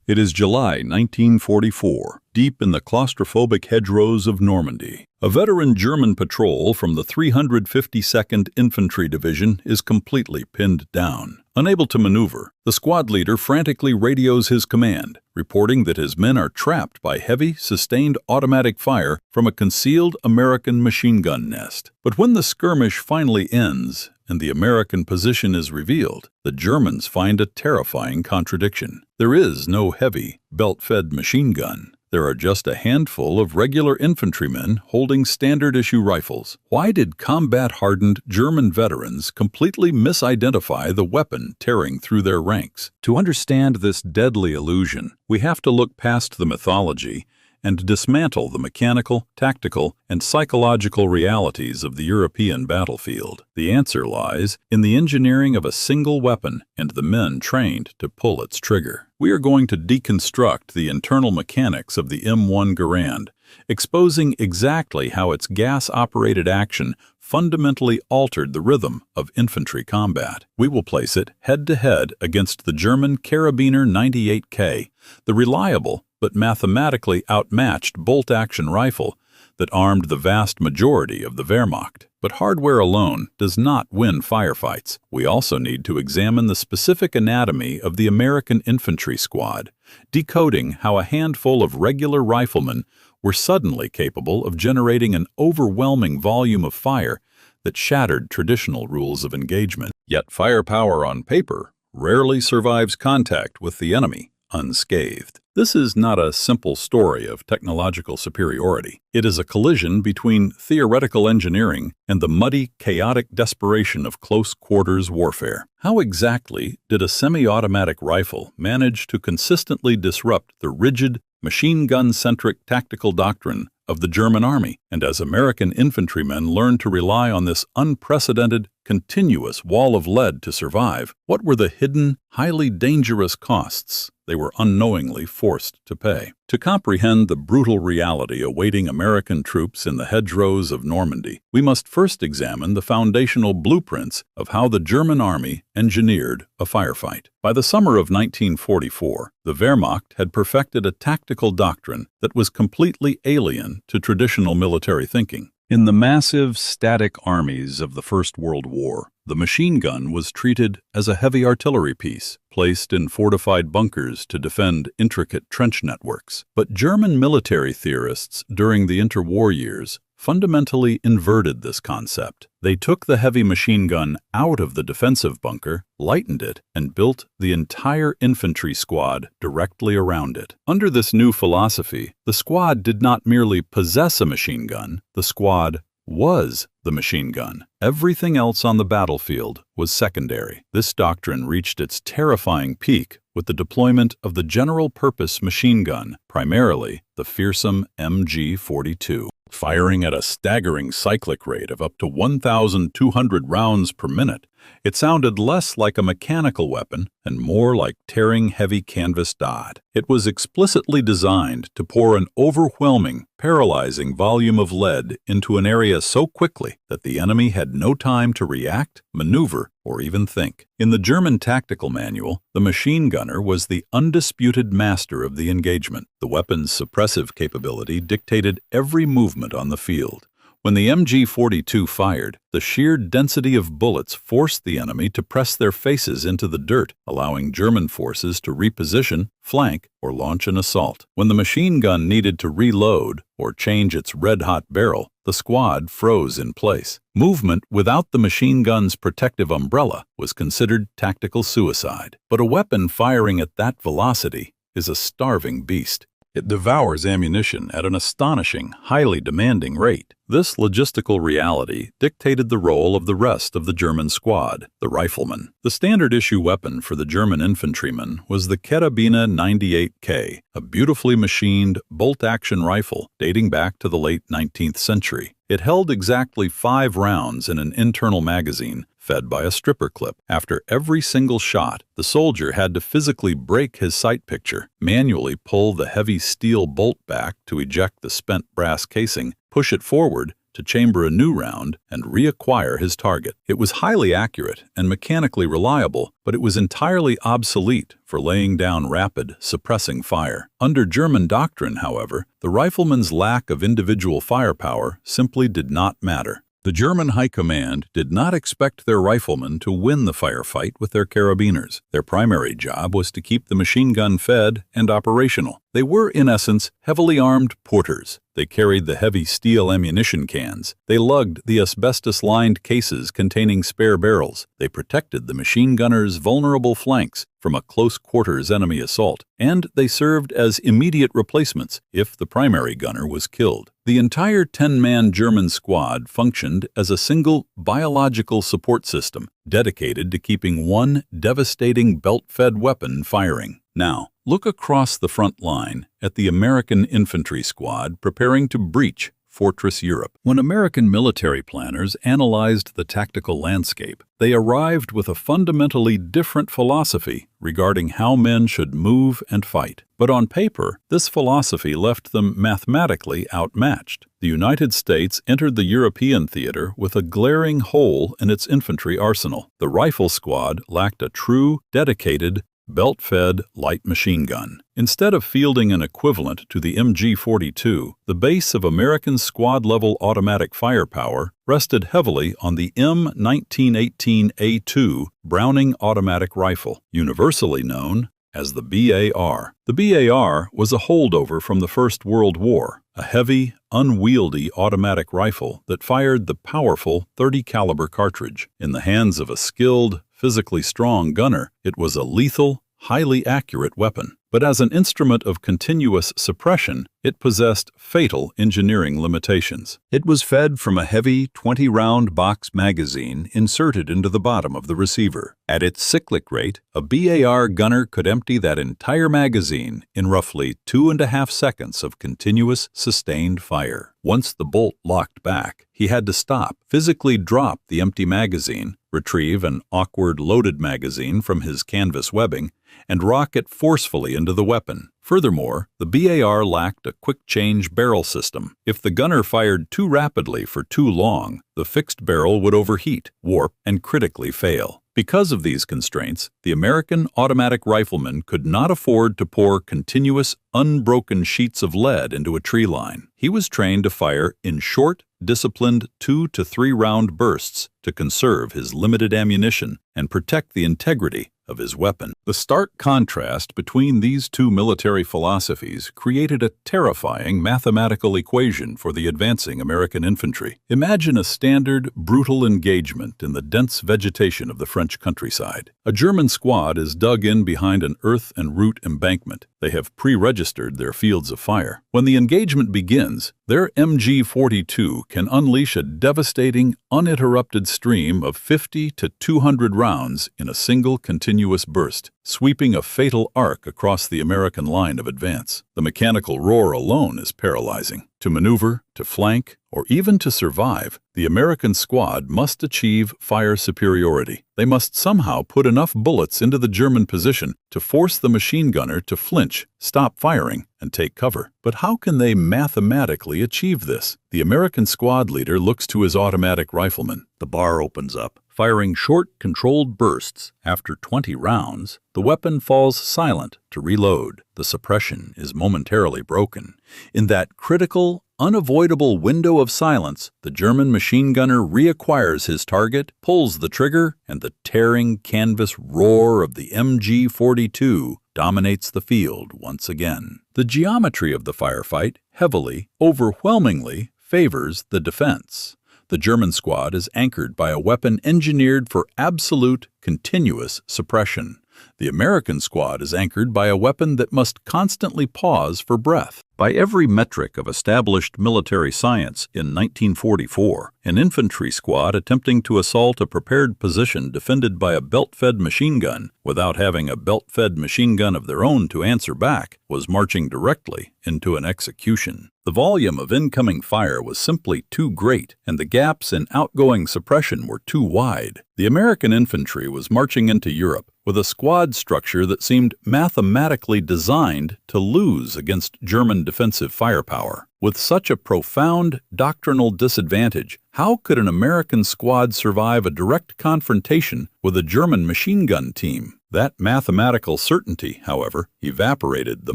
It is July 1944, deep in the claustrophobic hedgerows of Normandy. A veteran German patrol from the 352nd Infantry Division is completely pinned down. Unable to maneuver, the squad leader frantically radios his command, reporting that his men are trapped by heavy, sustained automatic fire from a concealed American machine gun nest. But when the skirmish finally ends and the American position is revealed, the Germans find a terrifying contradiction. There is no heavy, belt-fed machine gun. There are just a handful of regular infantrymen holding standard-issue rifles. Why did combat-hardened German veterans completely misidentify the weapon tearing through their ranks? To understand this deadly illusion, we have to look past the mythology and dismantle the mechanical, tactical, and psychological realities of the European battlefield. The answer lies in the engineering of a single weapon and the men trained to pull its trigger. We are going to deconstruct the internal mechanics of the M1 Garand, exposing exactly how its gas-operated action fundamentally altered the rhythm of infantry combat. We will place it head-to-head against the German Kar98k, the reliable but mathematically outmatched bolt-action rifle that armed the vast majority of the Wehrmacht. But hardware alone does not win firefights. We also need to examine the specific anatomy of the American infantry squad, decoding how a handful of regular riflemen were suddenly capable of generating an overwhelming volume of fire that shattered traditional rules of engagement. Yet firepower on paper rarely survives contact with the enemy unscathed. This is not a simple story of technological superiority. It is a collision between theoretical engineering and the muddy, chaotic desperation of close-quarters warfare. How exactly did a semi-automatic rifle manage to consistently disrupt the rigid, machine-gun-centric tactical doctrine of the German army? And as American infantrymen learned to rely on this unprecedented, continuous wall of lead to survive, what were the hidden, highly dangerous costs they were unknowingly forced to pay? To comprehend the brutal reality awaiting American troops in the hedgerows of Normandy, we must first examine the foundational blueprints of how the German army engineered a firefight. By the summer of 1944, the Wehrmacht had perfected a tactical doctrine that was completely alien to traditional military thinking. In the massive, static armies of the First World War, the machine gun was treated as a heavy artillery piece, placed in fortified bunkers to defend intricate trench networks. But German military theorists during the interwar years fundamentally inverted this concept. They took the heavy machine gun out of the defensive bunker, lightened it, and built the entire infantry squad directly around it. Under this new philosophy, the squad did not merely possess a machine gun, the squad was the machine gun. Everything else on the battlefield was secondary. This doctrine reached its terrifying peak with the deployment of the general-purpose machine gun, primarily the fearsome MG42. Firing at a staggering cyclic rate of up to 1,200 rounds per minute, it sounded less like a mechanical weapon and more like tearing heavy canvas dod. It was explicitly designed to pour an overwhelming, paralyzing volume of lead into an area so quickly that the enemy had no time to react, maneuver, or even think. In the German tactical manual, the machine gunner was the undisputed master of the engagement. The weapon's suppressive capability dictated every movement on the field. When the MG42 fired, the sheer density of bullets forced the enemy to press their faces into the dirt, allowing German forces to reposition, flank, or launch an assault. When the machine gun needed to reload or change its red-hot barrel, the squad froze in place. Movement without the machine gun's protective umbrella was considered tactical suicide. But a weapon firing at that velocity is a starving beast. It devours ammunition at an astonishing, highly demanding rate. This logistical reality dictated the role of the rest of the German squad, the riflemen. The standard-issue weapon for the German infantrymen was the Kar98k, a beautifully machined bolt-action rifle dating back to the late 19th century. It held exactly 5 rounds in an internal magazine, fed by a stripper clip. After every single shot, the soldier had to physically break his sight picture, manually pull the heavy steel bolt back to eject the spent brass casing, push it forward to chamber a new round and reacquire his target. It was highly accurate and mechanically reliable, but it was entirely obsolete for laying down rapid, suppressing fire. Under German doctrine, however, the rifleman's lack of individual firepower simply did not matter. The German High Command did not expect their riflemen to win the firefight with their carabiners. Their primary job was to keep the machine gun fed and operational. They were, in essence, heavily armed porters. They carried the heavy steel ammunition cans. They lugged the asbestos-lined cases containing spare barrels. They protected the machine gunners' vulnerable flanks from a close-quarters enemy assault, and they served as immediate replacements if the primary gunner was killed. The entire 10-man German squad functioned as a single biological support system dedicated to keeping one devastating belt-fed weapon firing. Now, look across the front line at the American infantry squad preparing to breach Fortress Europe. When American military planners analyzed the tactical landscape, they arrived with a fundamentally different philosophy regarding how men should move and fight. But on paper, this philosophy left them mathematically outmatched. The United States entered the European theater with a glaring hole in its infantry arsenal. The rifle squad lacked a true, dedicated, belt-fed light machine gun. Instead of fielding an equivalent to the MG42, the base of American squad-level automatic firepower rested heavily on the M1918A2 Browning automatic rifle, universally known as the BAR. The BAR was a holdover from the First World War, a heavy, unwieldy automatic rifle that fired the powerful .30 caliber cartridge. In the hands of a skilled, physically strong gunner, it was a lethal, highly accurate weapon. But as an instrument of continuous suppression, it possessed fatal engineering limitations. It was fed from a heavy 20-round box magazine inserted into the bottom of the receiver. At its cyclic rate, a BAR gunner could empty that entire magazine in roughly 2.5 seconds of continuous, sustained fire. Once the bolt locked back, he had to stop, physically drop the empty magazine, retrieve an awkward loaded magazine from his canvas webbing, and rock it forcefully into the weapon. Furthermore, the BAR lacked a quick-change barrel system. If the gunner fired too rapidly for too long, the fixed barrel would overheat, warp, and critically fail. Because of these constraints, the American automatic rifleman could not afford to pour continuous, unbroken sheets of lead into a tree line. He was trained to fire in short, disciplined 2 to 3 round bursts to conserve his limited ammunition and protect the integrity of his weapon. The stark contrast between these two military philosophies created a terrifying mathematical equation for the advancing American infantry. Imagine a standard, brutal engagement in the dense vegetation of the French countryside. A German squad is dug in behind an earth and root embankment. They have pre-registered their fields of fire. When the engagement begins, their MG42 can unleash a devastating, uninterrupted stream of 50 to 200 rounds in a single continuous burst, sweeping a fatal arc across the American line of advance. The mechanical roar alone is paralyzing. To maneuver, to flank, or even to survive, the American squad must achieve fire superiority. They must somehow put enough bullets into the German position to force the machine gunner to flinch, stop firing, and take cover. But how can they mathematically achieve this? The American squad leader looks to his automatic rifleman. The bar opens up. Firing short, controlled bursts, after 20 rounds, the weapon falls silent to reload. The suppression is momentarily broken. In that critical, unavoidable window of silence, the German machine gunner reacquires his target, pulls the trigger, and the tearing canvas roar of the MG42 dominates the field once again. The geometry of the firefight heavily, overwhelmingly favors the defense. The German squad is anchored by a weapon engineered for absolute, continuous suppression. The American squad is anchored by a weapon that must constantly pause for breath. By every metric of established military science in 1944, an infantry squad attempting to assault a prepared position defended by a belt-fed machine gun without having a belt-fed machine gun of their own to answer back was marching directly into an execution. The volume of incoming fire was simply too great, and the gaps in outgoing suppression were too wide. The American infantry was marching into Europe with a squad structure that seemed mathematically designed to lose against German German defensive firepower. With such a profound doctrinal disadvantage, how could an American squad survive a direct confrontation with a German machine gun team? That mathematical certainty, however, evaporated the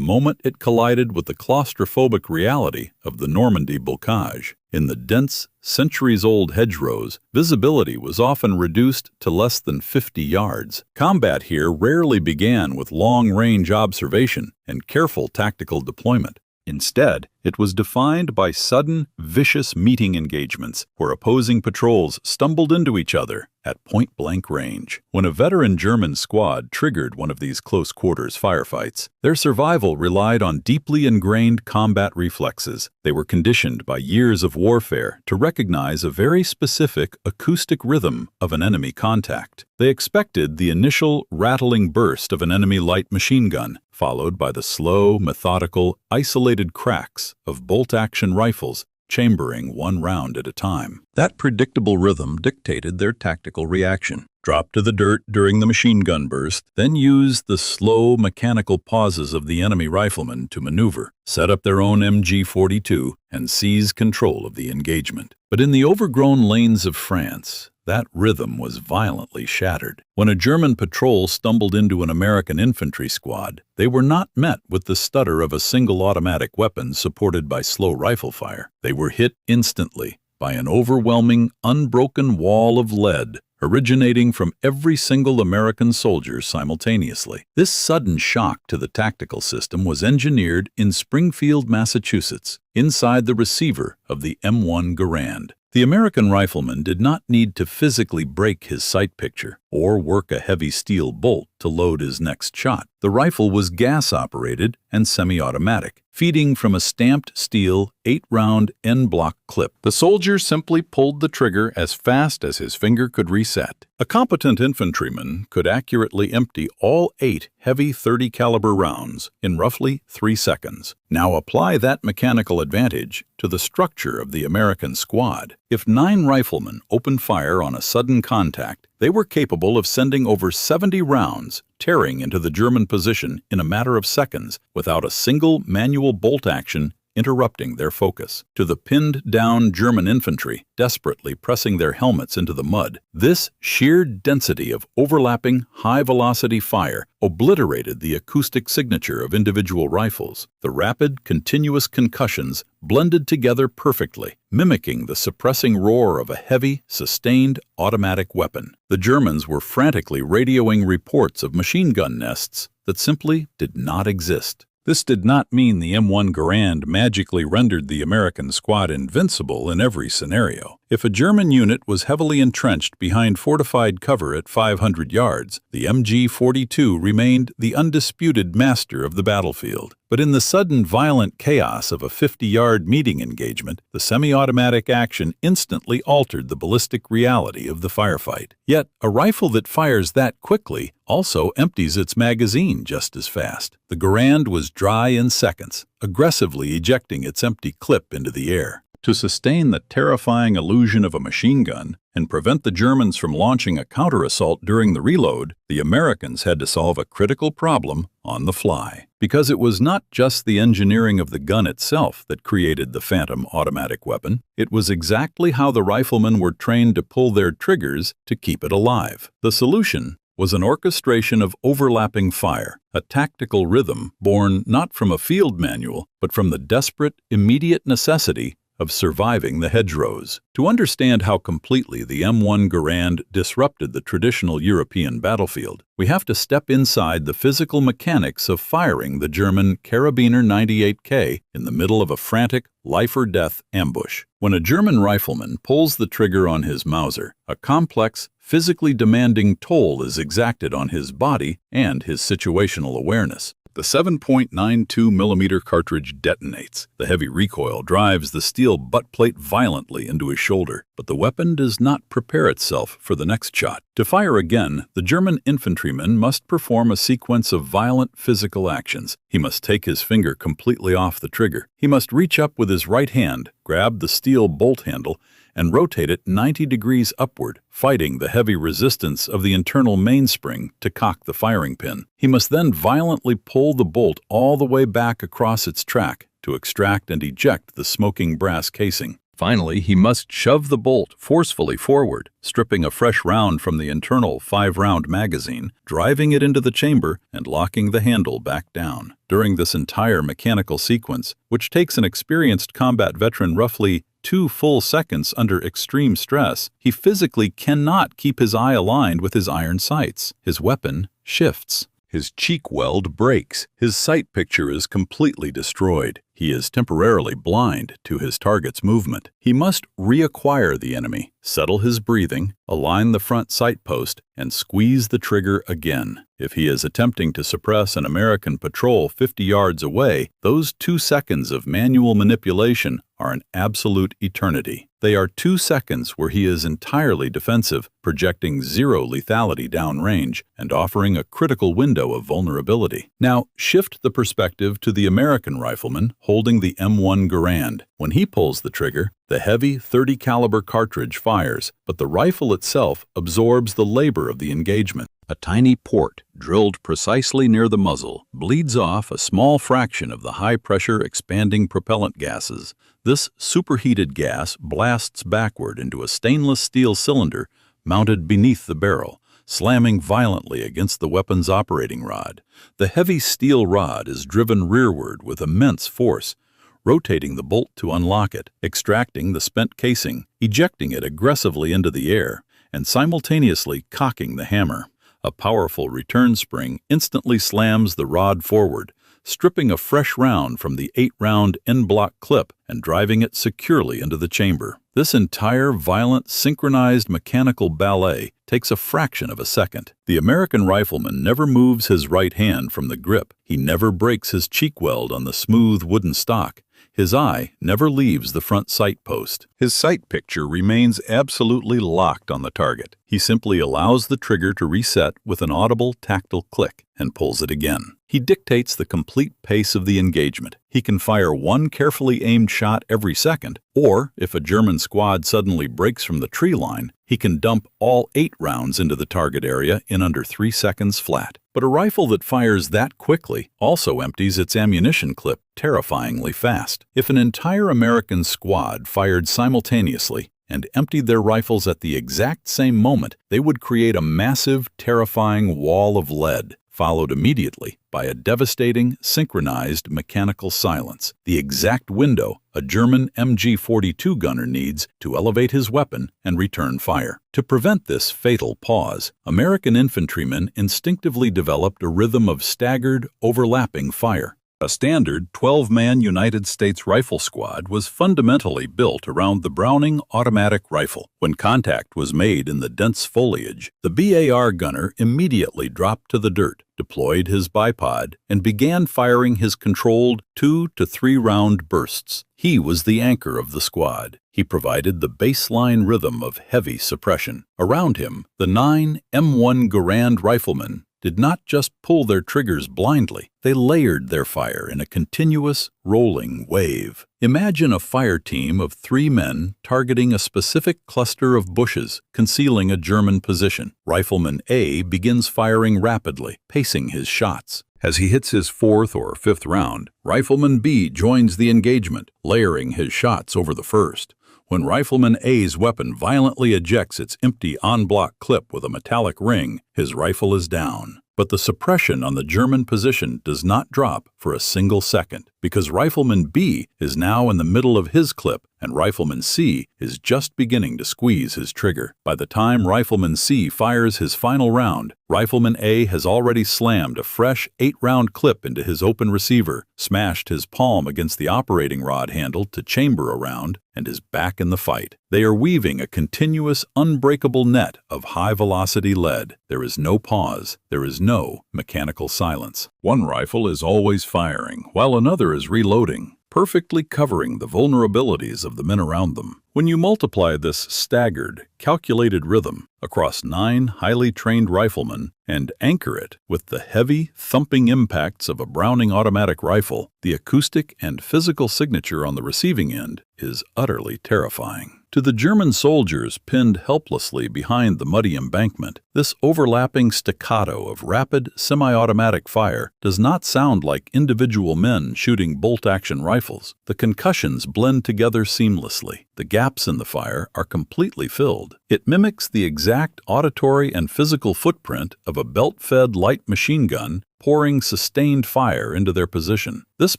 moment it collided with the claustrophobic reality of the Normandy bocage. In the dense, centuries-old hedgerows, visibility was often reduced to less than 50 yards. Combat here rarely began with long-range observation and careful tactical deployment. Instead, it was defined by sudden, vicious meeting engagements where opposing patrols stumbled into each other at point-blank range. When a veteran German squad triggered one of these close-quarters firefights, their survival relied on deeply ingrained combat reflexes. They were conditioned by years of warfare to recognize a very specific acoustic rhythm of an enemy contact. They expected the initial rattling burst of an enemy light machine gun, followed by the slow, methodical, isolated cracks of bolt-action rifles chambering one round at a time. That predictable rhythm dictated their tactical reaction. Drop to the dirt during the machine gun burst, then use the slow mechanical pauses of the enemy riflemen to maneuver, set up their own MG42, and seize control of the engagement. But in the overgrown lanes of France, that rhythm was violently shattered. When a German patrol stumbled into an American infantry squad, they were not met with the stutter of a single automatic weapon supported by slow rifle fire. They were hit instantly by an overwhelming, unbroken wall of lead originating from every single American soldier simultaneously. This sudden shock to the tactical system was engineered in Springfield, Massachusetts, inside the receiver of the M1 Garand. The American rifleman did not need to physically break his sight picture or work a heavy steel bolt to load his next shot. The rifle was gas-operated and semi-automatic, feeding from a stamped steel 8-round N-block clip. The soldier simply pulled the trigger as fast as his finger could reset. A competent infantryman could accurately empty all 8 heavy .30 caliber rounds in roughly 3 seconds. Now apply that mechanical advantage to the structure of the American squad. If 9 riflemen opened fire on a sudden contact, they were capable of sending over 70 rounds tearing into the German position in a matter of seconds without a single manual bolt action interrupting their focus. To the pinned-down German infantry, desperately pressing their helmets into the mud, this sheer density of overlapping, high-velocity fire obliterated the acoustic signature of individual rifles. The rapid, continuous concussions blended together perfectly, mimicking the suppressing roar of a heavy, sustained automatic weapon. The Germans were frantically radioing reports of machine gun nests that simply did not exist. This did not mean the M1 Garand magically rendered the American squad invincible in every scenario. If a German unit was heavily entrenched behind fortified cover at 500 yards, the MG42 remained the undisputed master of the battlefield. But in the sudden violent chaos of a 50-yard meeting engagement, the semi-automatic action instantly altered the ballistic reality of the firefight. Yet, a rifle that fires that quickly also empties its magazine just as fast. The Garand was dry in seconds, aggressively ejecting its empty clip into the air. To sustain the terrifying illusion of a machine gun and prevent the Germans from launching a counter-assault during the reload, the Americans had to solve a critical problem on the fly. Because it was not just the engineering of the gun itself that created the Phantom automatic weapon, it was exactly how the riflemen were trained to pull their triggers to keep it alive. The solution was an orchestration of overlapping fire, a tactical rhythm born not from a field manual, but from the desperate, immediate necessity of surviving the hedgerows. To understand how completely the M1 Garand disrupted the traditional European battlefield, we have to step inside the physical mechanics of firing the German Kar98k in the middle of a frantic, life-or-death ambush. When a German rifleman pulls the trigger on his Mauser, a complex, physically demanding toll is exacted on his body and his situational awareness. The 7.92mm cartridge detonates. The heavy recoil drives the steel butt plate violently into his shoulder, but the weapon does not prepare itself for the next shot. To fire again, the German infantryman must perform a sequence of violent physical actions. He must take his finger completely off the trigger. He must reach up with his right hand, grab the steel bolt handle, and rotate it 90 degrees upward, fighting the heavy resistance of the internal mainspring to cock the firing pin. He must then violently pull the bolt all the way back across its track, to extract and eject the smoking brass casing. Finally, he must shove the bolt forcefully forward, stripping a fresh round from the internal 5-round magazine, driving it into the chamber, and locking the handle back down. During this entire mechanical sequence, which takes an experienced combat veteran roughly 2 full seconds under extreme stress, he physically cannot keep his eye aligned with his iron sights. His weapon shifts. His cheek weld breaks. His sight picture is completely destroyed. He is temporarily blind to his target's movement. He must reacquire the enemy, settle his breathing, align the front sight post, and squeeze the trigger again. If he is attempting to suppress an American patrol 50 yards away, those 2 seconds of manual manipulation are an absolute eternity. They are 2 seconds where he is entirely defensive, projecting 0 lethality downrange and offering a critical window of vulnerability. Now, shift the perspective to the American rifleman holding the M1 Garand. When he pulls the trigger, the heavy 30 caliber cartridge fires, but the rifle itself absorbs the labor of the engagement. A tiny port, drilled precisely near the muzzle, bleeds off a small fraction of the high-pressure expanding propellant gases. This superheated gas blasts backward into a stainless steel cylinder mounted beneath the barrel, slamming violently against the weapon's operating rod. The heavy steel rod is driven rearward with immense force, rotating the bolt to unlock it, extracting the spent casing, ejecting it aggressively into the air, and simultaneously cocking the hammer. A powerful return spring instantly slams the rod forward, stripping a fresh round from the 8-round en-bloc clip and driving it securely into the chamber. This entire violent, synchronized mechanical ballet takes a fraction of a second. The American rifleman never moves his right hand from the grip. He never breaks his cheek weld on the smooth wooden stock. His eye never leaves the front sight post. His sight picture remains absolutely locked on the target. He simply allows the trigger to reset with an audible tactile click and pulls it again. He dictates the complete pace of the engagement. He can fire 1 carefully aimed shot every second, or if a German squad suddenly breaks from the tree line, he can dump all 8 rounds into the target area in under 3 seconds flat. But a rifle that fires that quickly also empties its ammunition clip terrifyingly fast. If an entire American squad fired simultaneously and emptied their rifles at the exact same moment, they would create a massive, terrifying wall of lead, followed immediately by a devastating, synchronized mechanical silence, the exact window a German MG42 gunner needs to elevate his weapon and return fire. To prevent this fatal pause, American infantrymen instinctively developed a rhythm of staggered, overlapping fire. A standard 12-man United States rifle squad was fundamentally built around the Browning automatic rifle. When contact was made in the dense foliage, the BAR gunner immediately dropped to the dirt, deployed his bipod, and began firing his controlled 2 to 3 round bursts. He was the anchor of the squad. He provided the baseline rhythm of heavy suppression. Around him, the 9 M1 Garand riflemen did not just pull their triggers blindly, they layered their fire in a continuous, rolling wave. Imagine a fire team of 3 men targeting a specific cluster of bushes, concealing a German position. Rifleman A begins firing rapidly, pacing his shots. As he hits his 4th or 5th round, Rifleman B joins the engagement, layering his shots over the first. When Rifleman A's weapon violently ejects its empty en-bloc clip with a metallic ring, his rifle is down. But the suppression on the German position does not drop for a single second, because Rifleman B is now in the middle of his clip and Rifleman C is just beginning to squeeze his trigger. By the time Rifleman C fires his final round, Rifleman A has already slammed a fresh 8-round clip into his open receiver, smashed his palm against the operating rod handle to chamber a round, and is back in the fight. They are weaving a continuous, unbreakable net of high-velocity lead. There is no pause. There is no mechanical silence. One rifle is always firing, while another is reloading, perfectly covering the vulnerabilities of the men around them. When you multiply this staggered, calculated rhythm across 9 highly trained riflemen and anchor it with the heavy, thumping impacts of a Browning automatic rifle, the acoustic and physical signature on the receiving end is utterly terrifying. To the German soldiers pinned helplessly behind the muddy embankment, this overlapping staccato of rapid, semi-automatic fire does not sound like individual men shooting bolt-action rifles. The concussions blend together seamlessly. The gaps in the fire are completely filled. It mimics the exact auditory and physical footprint of a belt-fed light machine gun pouring sustained fire into their position. This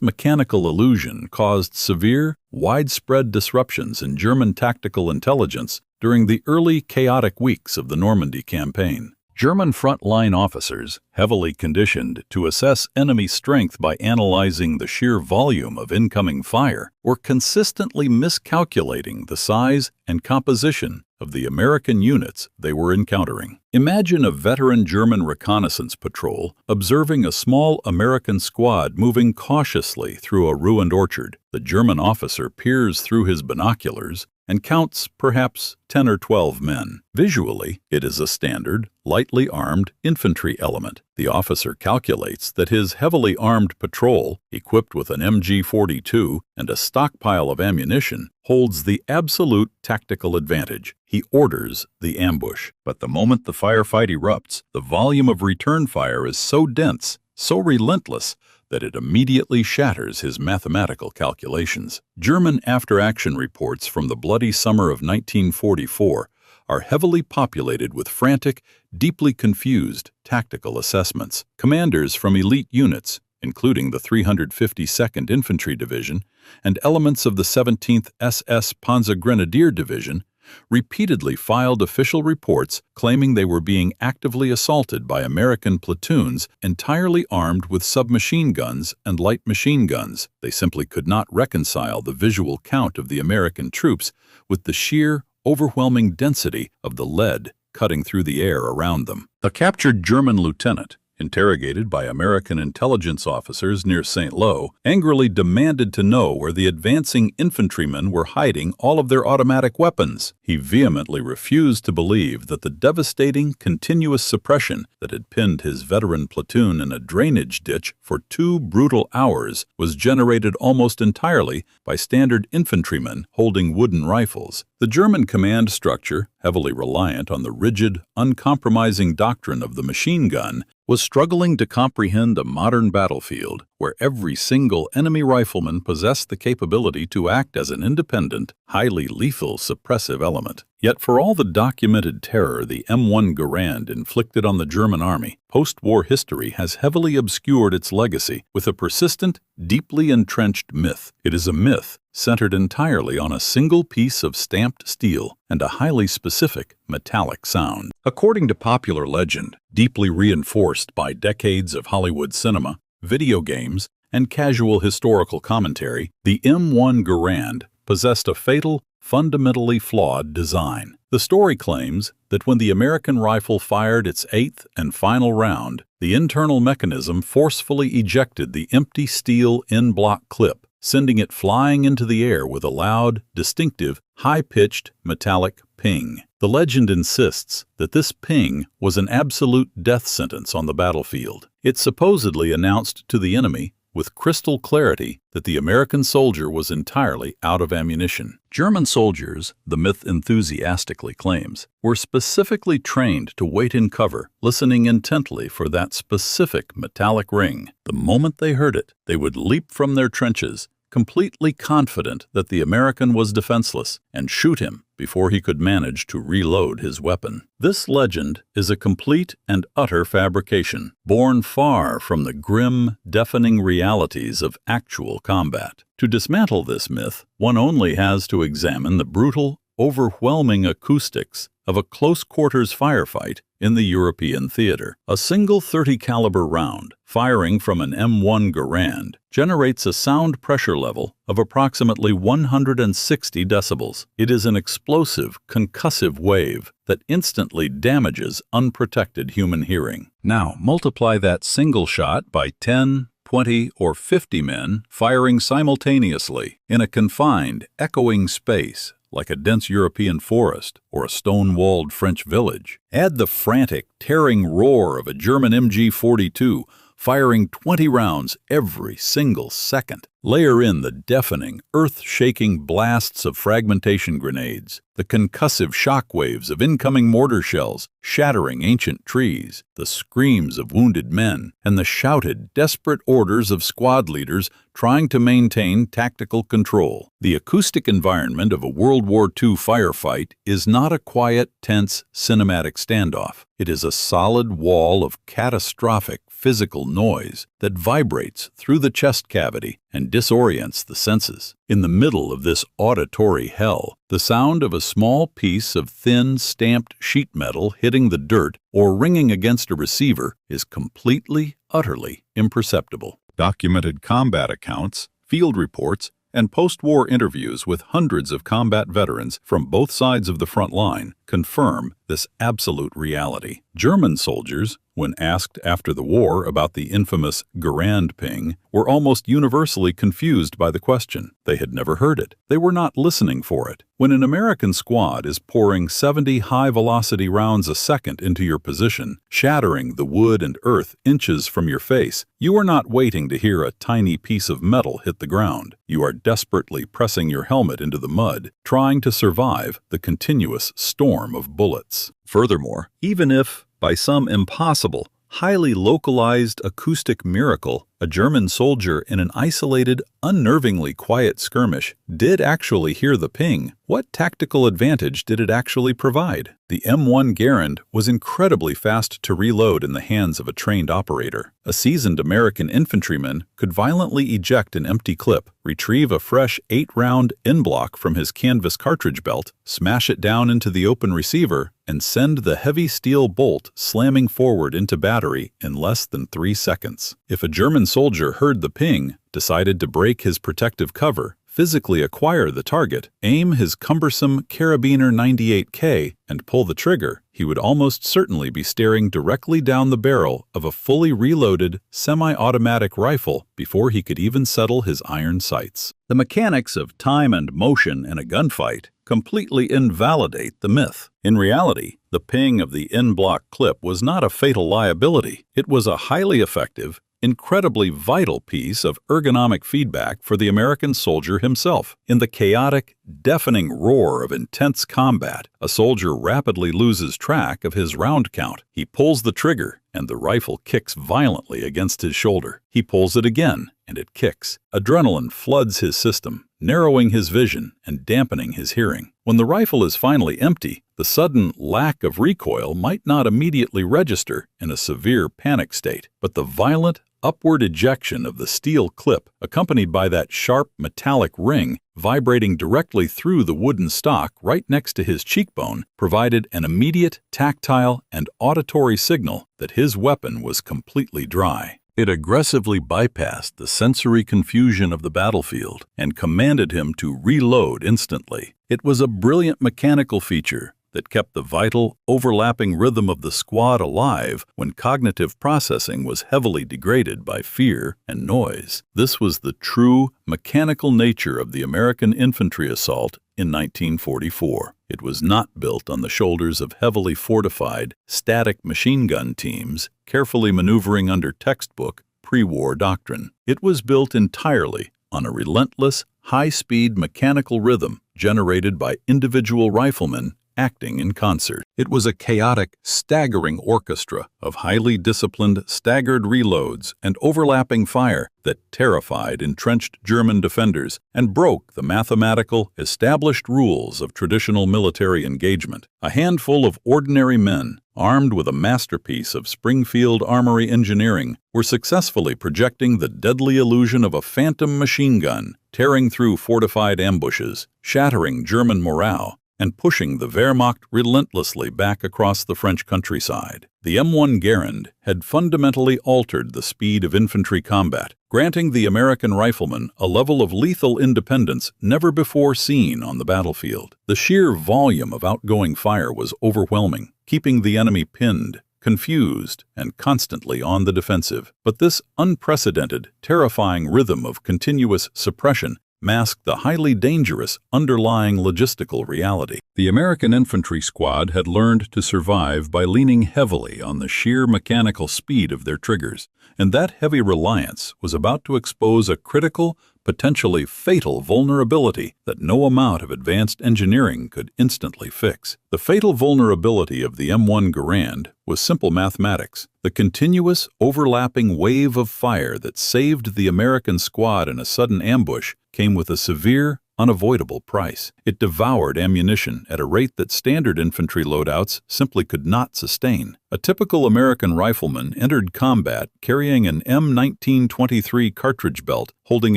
mechanical illusion caused severe, widespread disruptions in German tactical intelligence during the early chaotic weeks of the Normandy campaign. German front-line officers, heavily conditioned to assess enemy strength by analyzing the sheer volume of incoming fire, were consistently miscalculating the size and composition of the American units they were encountering. Imagine a veteran German reconnaissance patrol observing a small American squad moving cautiously through a ruined orchard. The German officer peers through his binoculars and counts perhaps 10 or 12 men. Visually, it is a standard, lightly armed infantry element. The officer calculates that his heavily armed patrol, equipped with an MG42 and a stockpile of ammunition, holds the absolute tactical advantage. He orders the ambush. But the moment the firefight erupts, the volume of return fire is so dense, so relentless, that it immediately shatters his mathematical calculations. German after-action reports from the bloody summer of 1944 are heavily populated with frantic, deeply confused tactical assessments. Commanders from elite units, including the 352nd Infantry Division and elements of the 17th SS Panzergrenadier Division, repeatedly filed official reports claiming they were being actively assaulted by American platoons entirely armed with submachine guns and light machine guns. They simply could not reconcile the visual count of the American troops with the sheer, overwhelming density of the lead cutting through the air around them. A captured German lieutenant, interrogated by American intelligence officers near St. Lo, angrily demanded to know where the advancing infantrymen were hiding all of their automatic weapons. He vehemently refused to believe that the devastating, continuous suppression that had pinned his veteran platoon in a drainage ditch for 2 brutal hours was generated almost entirely by standard infantrymen holding wooden rifles. The German command structure, heavily reliant on the rigid, uncompromising doctrine of the machine gun, was struggling to comprehend a modern battlefield where every single enemy rifleman possessed the capability to act as an independent, highly lethal suppressive element. Yet for all the documented terror the M1 Garand inflicted on the German army, post-war history has heavily obscured its legacy with a persistent, deeply entrenched myth. It is a myth centered entirely on a single piece of stamped steel and a highly specific metallic sound. According to popular legend, deeply reinforced by decades of Hollywood cinema, video games, and casual historical commentary, the M1 Garand possessed a fatal, fundamentally flawed design. The story claims that when the American rifle fired its 8th and final round, the internal mechanism forcefully ejected the empty steel in-block clip, sending it flying into the air with a loud, distinctive, high-pitched, metallic ping. The legend insists that this ping was an absolute death sentence on the battlefield. It supposedly announced to the enemy with crystal clarity that the American soldier was entirely out of ammunition. German soldiers, the myth enthusiastically claims, were specifically trained to wait in cover, listening intently for that specific metallic ring. The moment they heard it, they would leap from their trenches, completely confident that the American was defenseless, and shoot him before he could manage to reload his weapon. This legend is a complete and utter fabrication, born far from the grim, deafening realities of actual combat. To dismantle this myth, one only has to examine the brutal, overwhelming acoustics of a close-quarters firefight in the European theater. A single .30 caliber round, firing from an M1 Garand, generates a sound pressure level of approximately 160 decibels. It is an explosive, concussive wave that instantly damages unprotected human hearing. Now, multiply that single shot by 10, 20, or 50 men firing simultaneously in a confined, echoing space like a dense European forest or a stone-walled French village. Add the frantic, tearing roar of a German MG42 firing 20 rounds every single second. Layer in the deafening, earth-shaking blasts of fragmentation grenades, the concussive shockwaves of incoming mortar shells shattering ancient trees, the screams of wounded men, and the shouted, desperate orders of squad leaders trying to maintain tactical control. The acoustic environment of a World War II firefight is not a quiet, tense, cinematic standoff. It is a solid wall of catastrophic physical noise that vibrates through the chest cavity and disorients the senses. In the middle of this auditory hell, the sound of a small piece of thin, stamped sheet metal hitting the dirt or ringing against a receiver is completely, utterly imperceptible. Documented combat accounts, field reports, and post-war interviews with hundreds of combat veterans from both sides of the front line confirm this absolute reality. German soldiers, when asked after the war about the infamous Garand ping, were almost universally confused by the question. They had never heard it. They were not listening for it. When an American squad is pouring 70 high-velocity rounds a second into your position, shattering the wood and earth inches from your face, you are not waiting to hear a tiny piece of metal hit the ground. You are desperately pressing your helmet into the mud, trying to survive the continuous storm of bullets. Furthermore, even if, by some impossible, highly localized acoustic miracle, a German soldier in an isolated, unnervingly quiet skirmish did actually hear the ping, what tactical advantage did it actually provide? The M1 Garand was incredibly fast to reload in the hands of a trained operator. A seasoned American infantryman could violently eject an empty clip, retrieve a fresh 8-round in-block from his canvas cartridge belt, smash it down into the open receiver, and send the heavy steel bolt slamming forward into battery in less than 3 seconds. If a German soldier heard the ping, decided to break his protective cover, physically acquire the target, aim his cumbersome Carabiner 98K, and pull the trigger, he would almost certainly be staring directly down the barrel of a fully reloaded, semi-automatic rifle before he could even settle his iron sights. The mechanics of time and motion in a gunfight completely invalidate the myth. In reality, the ping of the in-block clip was not a fatal liability. It was a highly effective, incredibly vital piece of ergonomic feedback for the American soldier himself. In the chaotic, deafening roar of intense combat, a soldier rapidly loses track of his round count. He pulls the trigger, and the rifle kicks violently against his shoulder. He pulls it again, and it kicks. Adrenaline floods his system, narrowing his vision and dampening his hearing. When the rifle is finally empty, the sudden lack of recoil might not immediately register in a severe panic state, but the violent, upward ejection of the steel clip, accompanied by that sharp metallic ring vibrating directly through the wooden stock right next to his cheekbone, provided an immediate tactile and auditory signal that his weapon was completely dry. It aggressively bypassed the sensory confusion of the battlefield and commanded him to reload instantly. It was a brilliant mechanical feature that kept the vital, overlapping rhythm of the squad alive when cognitive processing was heavily degraded by fear and noise. This was the true, mechanical nature of the American infantry assault in 1944. It was not built on the shoulders of heavily fortified, static machine gun teams, carefully maneuvering under textbook, pre-war doctrine. It was built entirely on a relentless, high-speed mechanical rhythm generated by individual riflemen acting in concert. It was a chaotic, staggering orchestra of highly disciplined, staggered reloads and overlapping fire that terrified entrenched German defenders and broke the mathematical, established rules of traditional military engagement. A handful of ordinary men, armed with a masterpiece of Springfield Armory engineering, were successfully projecting the deadly illusion of a phantom machine gun, tearing through fortified ambushes, shattering German morale, and pushing the Wehrmacht relentlessly back across the French countryside. The M1 Garand had fundamentally altered the speed of infantry combat, granting the American rifleman a level of lethal independence never before seen on the battlefield. The sheer volume of outgoing fire was overwhelming, keeping the enemy pinned, confused, and constantly on the defensive. But this unprecedented, terrifying rhythm of continuous suppression masked the highly dangerous underlying logistical reality. The American infantry squad had learned to survive by leaning heavily on the sheer mechanical speed of their triggers And that heavy reliance was about to expose a critical, potentially fatal vulnerability that no amount of advanced engineering could instantly fix. The fatal vulnerability of the M1 Garand was simple mathematics. The continuous, overlapping wave of fire that saved the American squad in a sudden ambush came with a severe, unavoidable price. It devoured ammunition at a rate that standard infantry loadouts simply could not sustain. A typical American rifleman entered combat carrying an M1923 cartridge belt holding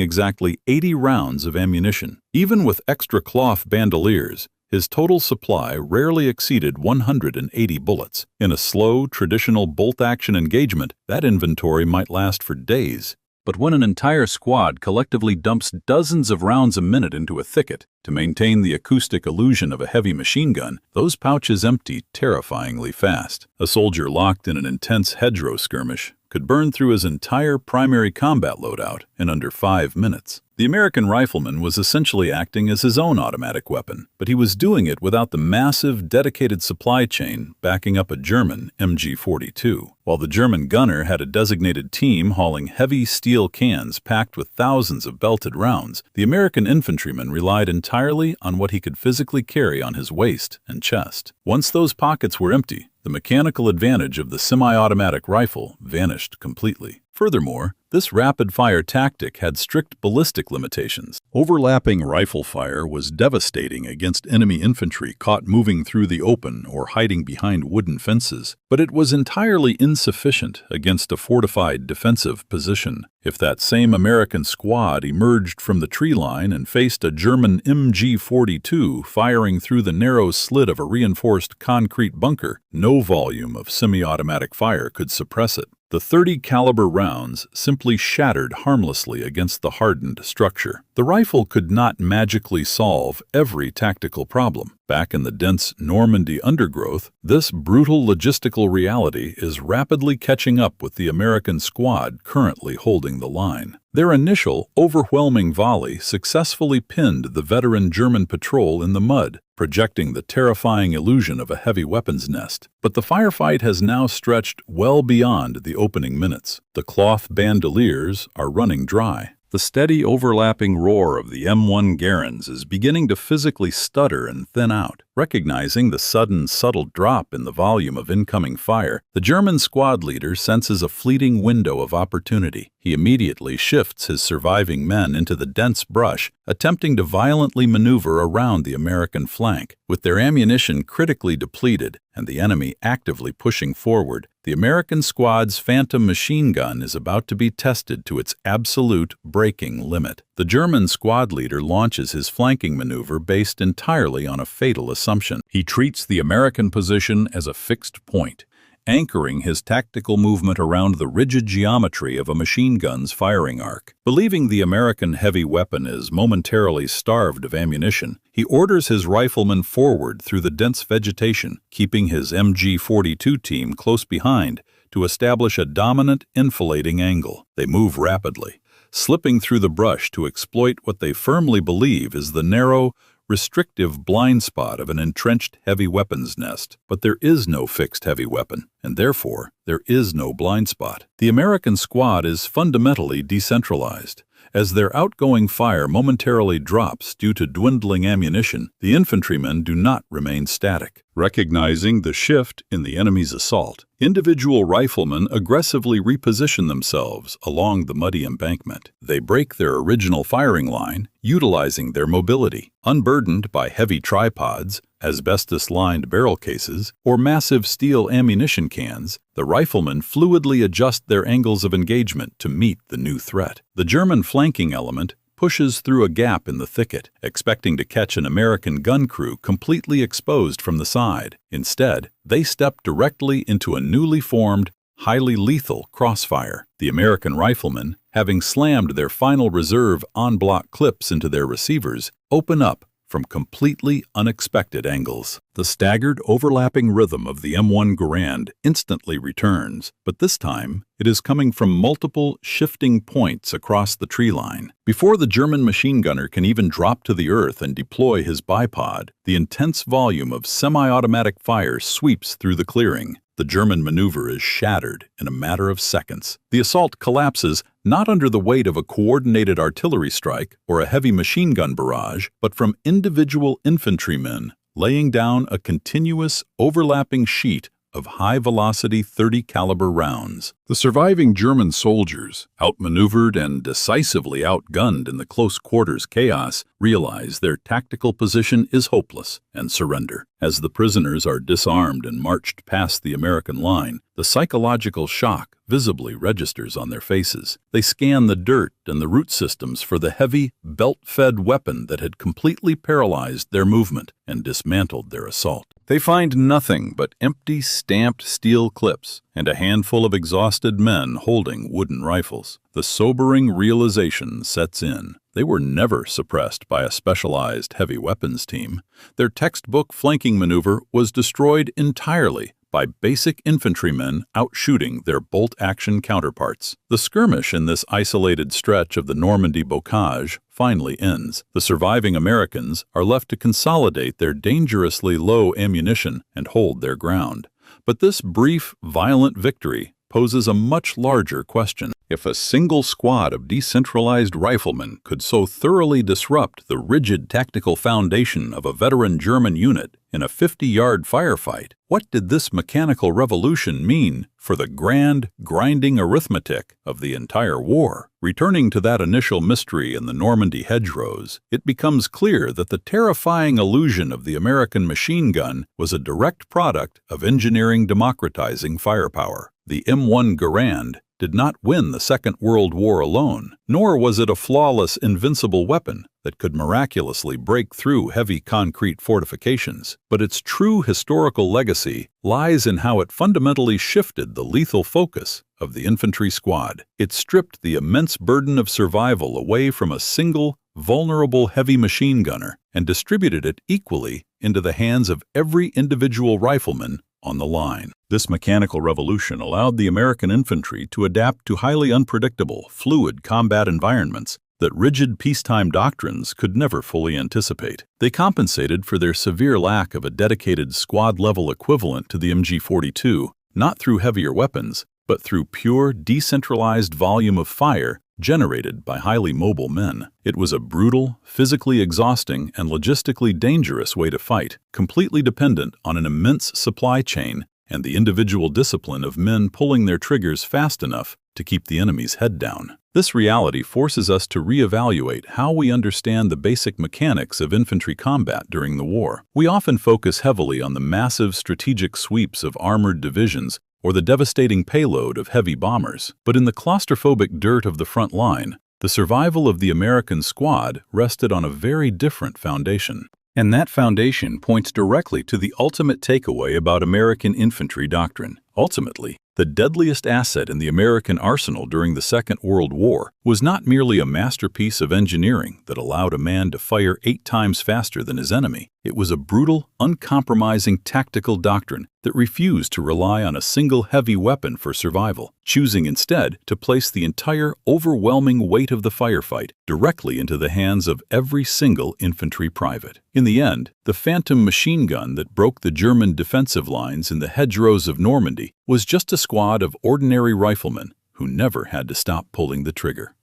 exactly 80 rounds of ammunition. Even with extra cloth bandoliers, his total supply rarely exceeded 180 bullets. In a slow, traditional bolt-action engagement, that inventory might last for days. But when an entire squad collectively dumps dozens of rounds a minute into a thicket to maintain the acoustic illusion of a heavy machine gun, those pouches empty terrifyingly fast. A soldier locked in an intense hedgerow skirmish could burn through his entire primary combat loadout in under 5 minutes. The American rifleman was essentially acting as his own automatic weapon, but he was doing it without the massive, dedicated supply chain backing up a German MG42. While the German gunner had a designated team hauling heavy steel cans packed with thousands of belted rounds, the American infantryman relied entirely on what he could physically carry on his waist and chest. Once those pockets were empty, the mechanical advantage of the semi-automatic rifle vanished completely. Furthermore, this rapid-fire tactic had strict ballistic limitations. Overlapping rifle fire was devastating against enemy infantry caught moving through the open or hiding behind wooden fences, but it was entirely insufficient against a fortified defensive position. If that same American squad emerged from the tree line and faced a German MG42 firing through the narrow slit of a reinforced concrete bunker, no volume of semi-automatic fire could suppress it. The .30 caliber rounds simply shattered harmlessly against the hardened structure. The rifle could not magically solve every tactical problem. Back in the dense Normandy undergrowth, this brutal logistical reality is rapidly catching up with the American squad currently holding the line. Their initial, overwhelming volley successfully pinned the veteran German patrol in the mud, projecting the terrifying illusion of a heavy weapons nest. But the firefight has now stretched well beyond the opening minutes. The cloth bandoliers are running dry. The steady overlapping roar of the M1 Garands is beginning to physically stutter and thin out. Recognizing the sudden, subtle drop in the volume of incoming fire, the German squad leader senses a fleeting window of opportunity. He immediately shifts his surviving men into the dense brush, attempting to violently maneuver around the American flank. With their ammunition critically depleted and the enemy actively pushing forward, the American squad's Phantom machine gun is about to be tested to its absolute breaking limit. The German squad leader launches his flanking maneuver based entirely on a fatal assumption. He treats the American position as a fixed point, anchoring his tactical movement around the rigid geometry of a machine gun's firing arc. Believing the American heavy weapon is momentarily starved of ammunition, he orders his riflemen forward through the dense vegetation, keeping his MG42 team close behind to establish a dominant enfilading angle. They move rapidly, slipping through the brush to exploit what they firmly believe is the narrow, restrictive blind spot of an entrenched heavy weapons nest. But there is no fixed heavy weapon, and therefore there is no blind spot. The American squad is fundamentally decentralized. As their outgoing fire momentarily drops due to dwindling ammunition, the infantrymen do not remain static. Recognizing the shift in the enemy's assault, individual riflemen aggressively reposition themselves along the muddy embankment. They break their original firing line, utilizing their mobility. Unburdened by heavy tripods, asbestos-lined barrel cases, or massive steel ammunition cans, the riflemen fluidly adjust their angles of engagement to meet the new threat. The German flanking element pushes through a gap in the thicket, expecting to catch an American gun crew completely exposed from the side. Instead, they step directly into a newly formed, highly lethal crossfire. The American riflemen, having slammed their final reserve en-bloc clips into their receivers, open up from completely unexpected angles. The staggered, overlapping rhythm of the M1 Garand instantly returns, but this time it is coming from multiple shifting points across the tree line. Before the German machine gunner can even drop to the earth and deploy his bipod, the intense volume of semi-automatic fire sweeps through the clearing. The German maneuver is shattered in a matter of seconds. The assault collapses not under the weight of a coordinated artillery strike or a heavy machine gun barrage, but from individual infantrymen laying down a continuous, overlapping sheet of high-velocity 30-caliber rounds. The surviving German soldiers, outmaneuvered and decisively outgunned in the close-quarters chaos, realize their tactical position is hopeless and surrender. As the prisoners are disarmed and marched past the American line, the psychological shock visibly registers on their faces. They scan the dirt and the root systems for the heavy, belt-fed weapon that had completely paralyzed their movement and dismantled their assault. They find nothing but empty, stamped steel clips and a handful of exhausted men holding wooden rifles. The sobering realization sets in. They were never suppressed by a specialized heavy weapons team. Their textbook flanking maneuver was destroyed entirely by basic infantrymen outshooting their bolt-action counterparts. The skirmish in this isolated stretch of the Normandy bocage finally ends. The surviving Americans are left to consolidate their dangerously low ammunition and hold their ground. But this brief, violent victory poses a much larger question. If a single squad of decentralized riflemen could so thoroughly disrupt the rigid tactical foundation of a veteran German unit in a 50-yard firefight, what did this mechanical revolution mean for the grand, grinding arithmetic of the entire war? Returning to that initial mystery in the Normandy hedgerows, it becomes clear that the terrifying illusion of the American machine gun was a direct product of engineering democratizing firepower. The M1 Garand did not win the Second World War alone, nor was it a flawless, invincible weapon that could miraculously break through heavy concrete fortifications. But its true historical legacy lies in how it fundamentally shifted the lethal focus of the infantry squad. It stripped the immense burden of survival away from a single, vulnerable heavy machine gunner and distributed it equally into the hands of every individual rifleman on the line. This mechanical revolution allowed the American infantry to adapt to highly unpredictable, fluid combat environments that rigid peacetime doctrines could never fully anticipate. They compensated for their severe lack of a dedicated squad-level equivalent to the MG42, not through heavier weapons, but through pure, decentralized volume of fire generated by highly mobile men. It was a brutal, physically exhausting, and logistically dangerous way to fight, completely dependent on an immense supply chain and the individual discipline of men pulling their triggers fast enough to keep the enemy's head down. This reality forces us to reevaluate how we understand the basic mechanics of infantry combat during the war. We often focus heavily on the massive strategic sweeps of armored divisions or the devastating payload of heavy bombers. But in the claustrophobic dirt of the front line, the survival of the American squad rested on a very different foundation. And that foundation points directly to the ultimate takeaway about American infantry doctrine. Ultimately, the deadliest asset in the American arsenal during the Second World War was not merely a masterpiece of engineering that allowed a man to fire 8 times faster than his enemy. It was a brutal, uncompromising tactical doctrine that refused to rely on a single heavy weapon for survival, choosing instead to place the entire overwhelming weight of the firefight directly into the hands of every single infantry private. In the end, the phantom machine gun that broke the German defensive lines in the hedgerows of Normandy was just a squad of ordinary riflemen who never had to stop pulling the trigger.